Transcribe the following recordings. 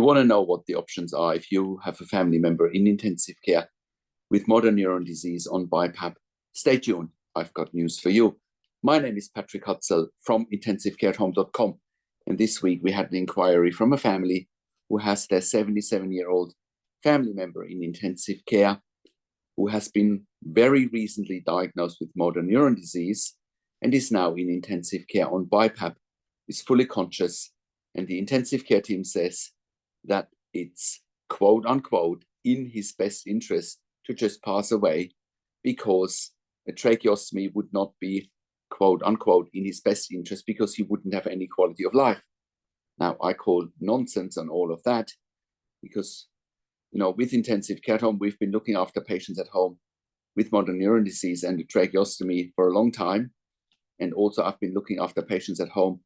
want to know what the options are if you have a family member in intensive care with motor neuron disease on BIPAP. Stay tuned. I've got news for you. My name is Patrick Hutzel from intensivecareathome.com. And this week we had an inquiry from a family who has their 77-year-old family member in intensive care who has been very recently diagnosed with motor neuron disease and is now in intensive care on BIPAP, is fully conscious. And the intensive care team says that it's quote unquote in his best interest to just pass away because a tracheostomy would not be quote unquote in his best interest because he wouldn't have any quality of life. Now, I call nonsense on all of that because, with intensive care at home, we've been looking after patients at home with motor neuron disease and a tracheostomy for a long time. And also I've been looking after patients at home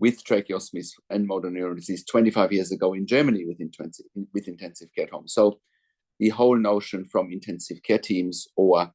with tracheostomies and motor neuron disease 25 years ago in Germany with intensive care at home. So the whole notion from intensive care teams or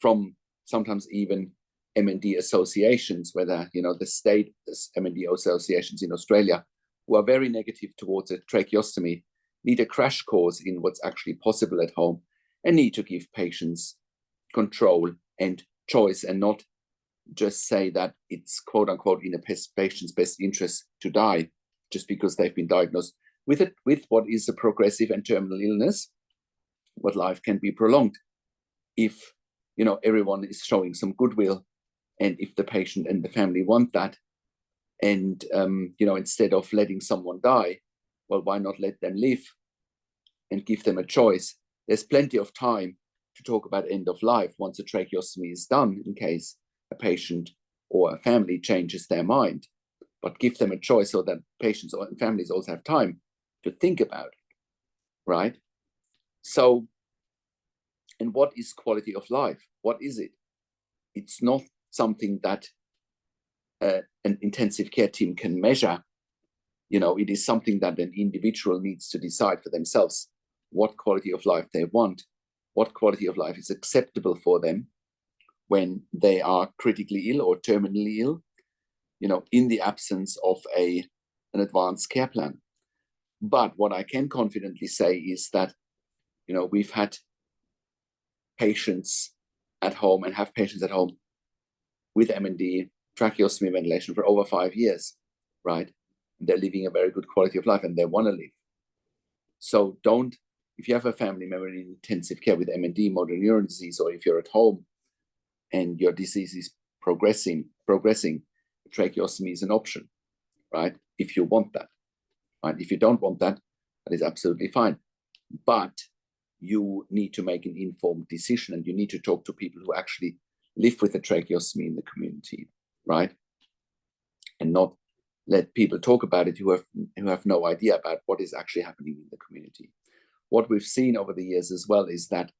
from sometimes even MND associations, whether, the state MND associations in Australia, who are very negative towards a tracheostomy, need a crash course in what's actually possible at home and need to give patients control and choice and not just say that it's quote unquote in a patient's best interest to die just because they've been diagnosed with what is a progressive and terminal illness, what life can be prolonged if, everyone is showing some goodwill and if the patient and the family want that. And, instead of letting someone die, well, why not let them live and give them a choice? There's plenty of time to talk about end of life once a tracheostomy is done in case a patient or a family changes their mind, but give them a choice so that patients and families also have time to think about it, right? So, and what is quality of life? What is it? It's not something that an intensive care team can measure. It is something that an individual needs to decide for themselves what quality of life they want, what quality of life is acceptable for them when they are critically ill or terminally ill, in the absence of an advanced care plan. But what I can confidently say is that, we've had patients at home and have patients at home with MND, tracheostomy ventilation for over 5 years, right? And they're living a very good quality of life and they want to live. So if you have a family member in intensive care with MND, motor neuron disease, or if you're at home and your disease is progressing, tracheostomy is an option, right? If you want that, right? If you don't want that, that is absolutely fine. But you need to make an informed decision and you need to talk to people who actually live with a tracheostomy in the community, right? And not let people talk about it who have no idea about what is actually happening in the community. What we've seen over the years as well is that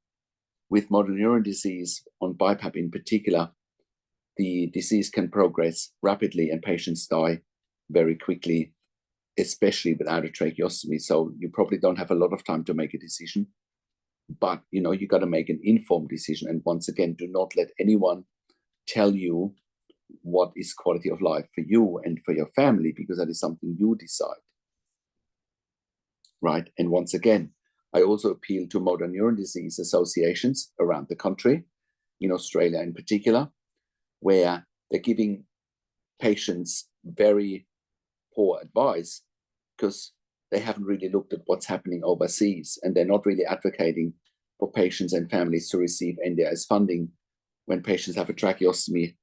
with motor neuron disease on BIPAP in particular, the disease can progress rapidly and patients die very quickly, especially without a tracheostomy. So you probably don't have a lot of time to make a decision, but you got to make an informed decision. And once again, do not let anyone tell you what is quality of life for you and for your family, because that is something you decide, right? And once again, I also appeal to motor neuron disease associations around the country, in Australia in particular, where they're giving patients very poor advice because they haven't really looked at what's happening overseas, and they're not really advocating for patients and families to receive NDIS funding when patients have a tracheostomy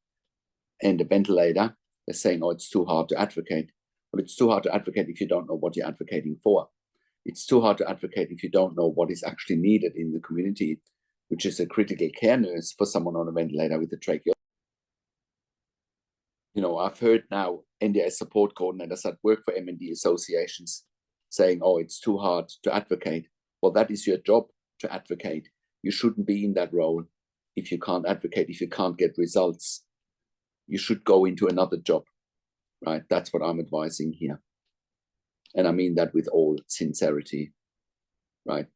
and a ventilator. They're saying, oh, it's too hard to advocate. Well, it's too hard to advocate if you don't know what you're advocating for. It's too hard to advocate if you don't know what is actually needed in the community, which is a critical care nurse for someone on a ventilator with a tracheostomy. I've heard now NDIS support coordinators that work for MND associations saying, oh, it's too hard to advocate. Well, that is your job, to advocate. You shouldn't be in that role if you can't advocate, if you can't get results. You should go into another job, right? That's what I'm advising here. And I mean that with all sincerity, right?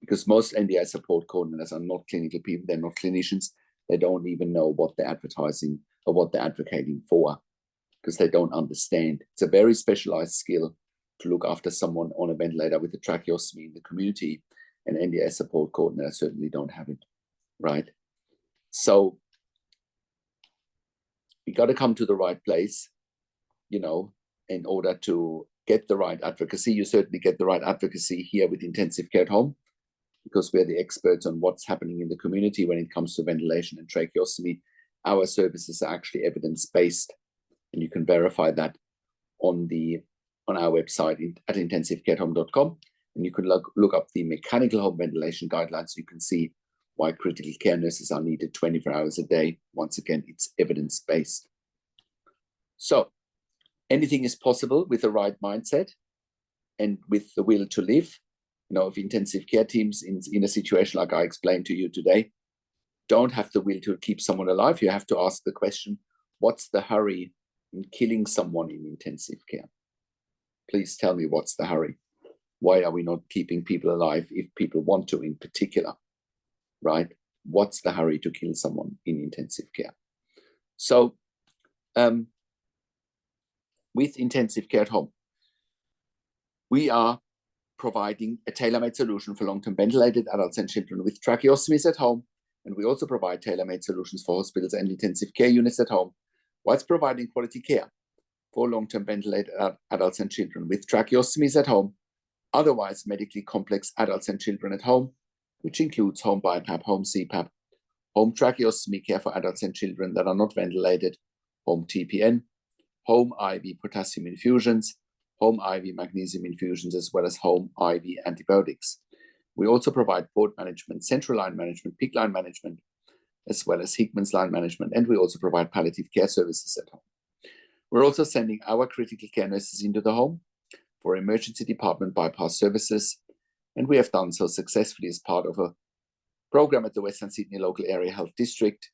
Because most NDI support coordinators are not clinical people. They're not clinicians. They don't even know what they're advertising or what they're advocating for because they don't understand. It's a very specialized skill to look after someone on a ventilator with a tracheostomy in the community, and NDI support coordinator certainly don't have it, right? So we got to come to the right place, you know, in order to get the right advocacy. You certainly get the right advocacy here with intensive care at home, because we're the experts on what's happening in the community when it comes to ventilation and tracheostomy. Our services are actually evidence-based, and you can verify that on our website at intensivecareathome.com. And you can look up the mechanical home ventilation guidelines. You can see why critical care nurses are needed 24 hours a day. Once again, it's evidence-based. So anything is possible with the right mindset and with the will to live. You know, if intensive care teams in a situation like I explained to you today don't have the will to keep someone alive, you have to ask the question, what's the hurry in killing someone in intensive care? Please tell me, what's the hurry? Why are we not keeping people alive if people want to in particular, right? What's the hurry to kill someone in intensive care? So with intensive care at home, we are providing a tailor-made solution for long-term ventilated adults and children with tracheostomies at home. And we also provide tailor-made solutions for hospitals and intensive care units at home, whilst providing quality care for long-term ventilated adults and children with tracheostomies at home, otherwise medically complex adults and children at home, which includes home BiPAP, home CPAP, home tracheostomy care for adults and children that are not ventilated, home TPN, home IV potassium infusions, home IV magnesium infusions, as well as home IV antibiotics. We also provide port management, central line management, PICC line management, as well as Hickman's line management, and we also provide palliative care services at home. We're also sending our critical care nurses into the home for emergency department bypass services, and we have done so successfully as part of a program at the Western Sydney Local Area Health District,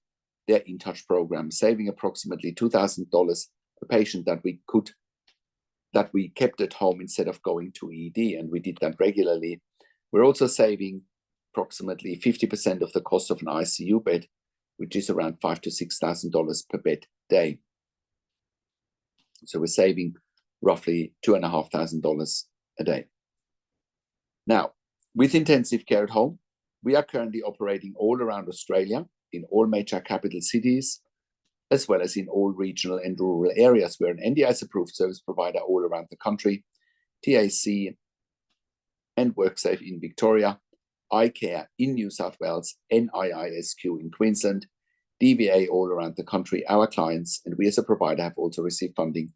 their In Touch program, saving approximately $2,000 per patient that we kept at home instead of going to ED, and we did that regularly. We're also saving approximately 50% of the cost of an ICU bed, which is around $5,000 to $6,000 per bed day. So we're saving roughly $2,500 a day. Now, with intensive care at home, we are currently operating all around Australia in all major capital cities, as well as in all regional and rural areas. We're an NDIS-approved service provider all around the country, TAC and WorkSafe in Victoria, iCare in New South Wales, NIISQ in Queensland, DVA all around the country. Our clients and we as a provider have also received funding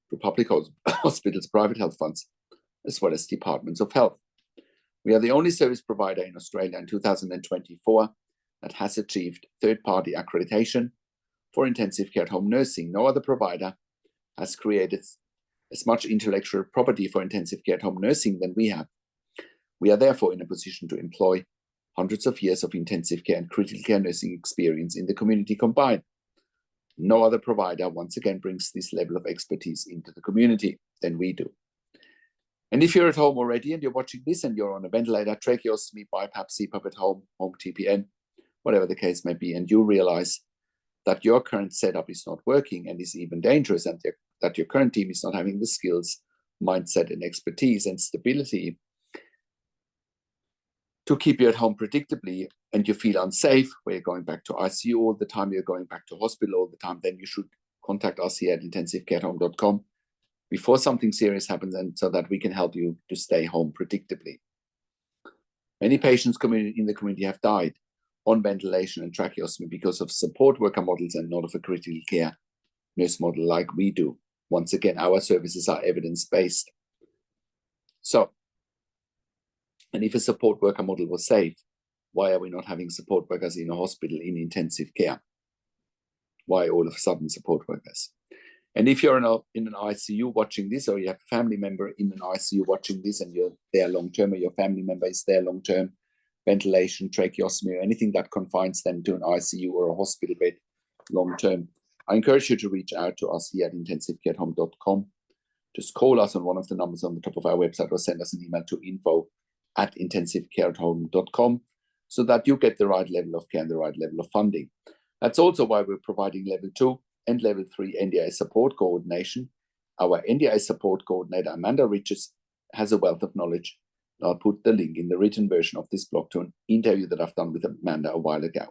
through public hospitals, private health funds, as well as departments of health. We are the only service provider in Australia in 2024 that has achieved third-party accreditation for intensive care at home nursing. No other provider has created as much intellectual property for intensive care at home nursing than we have. We are therefore in a position to employ hundreds of years of intensive care and critical care nursing experience in the community combined. No other provider, once again, brings this level of expertise into the community than we do. And if you're at home already and you're watching this and you're on a ventilator, tracheostomy, BiPAP, CPAP at home, home TPN, whatever the case may be, and you realize that your current setup is not working and is even dangerous, and that your current team is not having the skills, mindset, and expertise and stability to keep you at home predictably, and you feel unsafe, where you're going back to ICU all the time, you're going back to hospital all the time, then you should contact us here at intensivecareathome.com before something serious happens, and so that we can help you to stay home predictably. Many patients in the community have died on ventilation and tracheostomy because of support worker models and not of a critical care nurse model like we do. Once again, our services are evidence-based. So, and if a support worker model was safe, why are we not having support workers in a hospital in intensive care? Why all of a sudden support workers? And if you're in an ICU watching this, or you have a family member in an ICU watching this, and you're there long-term, or your family member is there long-term, ventilation, tracheostomy, or anything that confines them to an ICU or a hospital bed long-term, I encourage you to reach out to us here at intensivecareathome.com. Just call us on one of the numbers on the top of our website, or send us an email to info@intensivecareathome.com, so that you get the right level of care and the right level of funding. That's also why we're providing level 2 and level 3 NDI support coordination. Our NDI support coordinator, Amanda Riches, has a wealth of knowledge. I'll put the link in the written version of this blog to an interview that I've done with Amanda a while ago.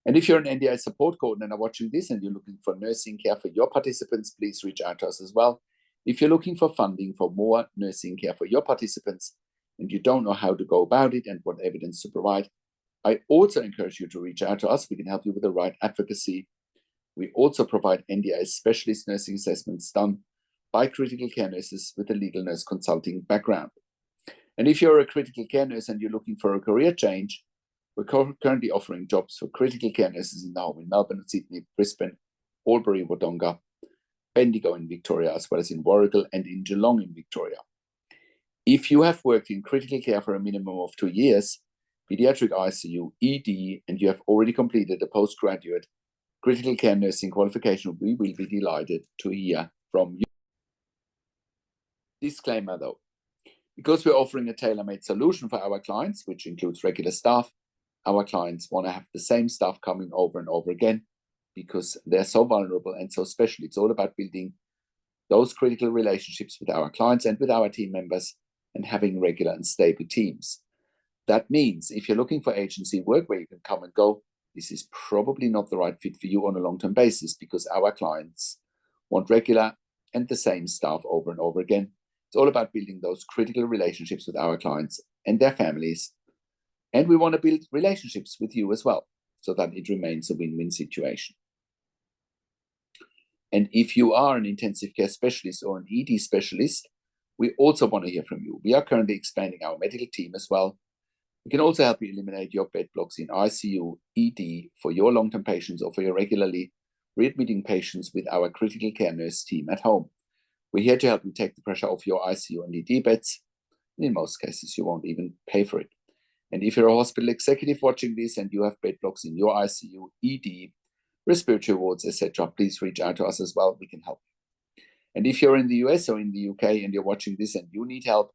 And if you're an NDI support coordinator watching this and you're looking for nursing care for your participants, please reach out to us as well. If you're looking for funding for more nursing care for your participants and you don't know how to go about it and what evidence to provide, I also encourage you to reach out to us. We can help you with the right advocacy. We also provide NDI specialist nursing assessments done by critical care nurses with a legal nurse consulting background. And if you're a critical care nurse and you're looking for a career change, we're currently offering jobs for critical care nurses in the home in Melbourne, Sydney, Brisbane, Albury, Wodonga, Bendigo in Victoria, as well as in Warragul and in Geelong in Victoria. If you have worked in critical care for a minimum of 2 years, pediatric ICU, ED, and you have already completed a postgraduate critical care nursing qualification, we will be delighted to hear from you. Disclaimer though, because we're offering a tailor-made solution for our clients, which includes regular staff, our clients want to have the same staff coming over and over again because they're so vulnerable and so special. It's all about building those critical relationships with our clients and with our team members and having regular and stable teams. That means if you're looking for agency work where you can come and go, this is probably not the right fit for you on a long-term basis because our clients want regular and the same staff over and over again. It's all about building those critical relationships with our clients and their families. And we want to build relationships with you as well, so that it remains a win-win situation. And if you are an intensive care specialist or an ED specialist, we also want to hear from you. We are currently expanding our medical team as well. We can also help you eliminate your bed blocks in ICU, ED for your long-term patients or for your regularly readmitting patients with our critical care nurse team at home. We're here to help you take the pressure off your ICU and ED beds. And in most cases, you won't even pay for it. And if you're a hospital executive watching this and you have bed blocks in your ICU, ED, respiratory wards, etc., please reach out to us as well. We can help you. And if you're in the US or in the UK and you're watching this and you need help,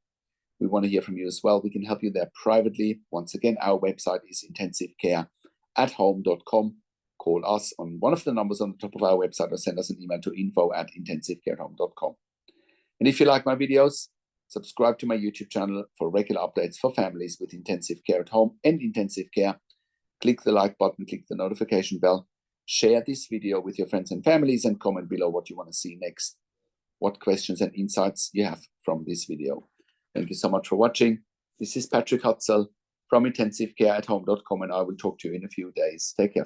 we want to hear from you as well. We can help you there privately. Once again, our website is intensivecareathome.com. Call us on one of the numbers on the top of our website or send us an email to info@intensivecareathome.com. And if you like my videos, subscribe to my YouTube channel for regular updates for families with intensive care at home and intensive care. Click the like button, click the notification bell, share this video with your friends and families, and comment below what you want to see next, what questions and insights you have from this video. Thank you so much for watching. This is Patrick Hutzel from intensivecareathome.com, and I will talk to you in a few days. Take care.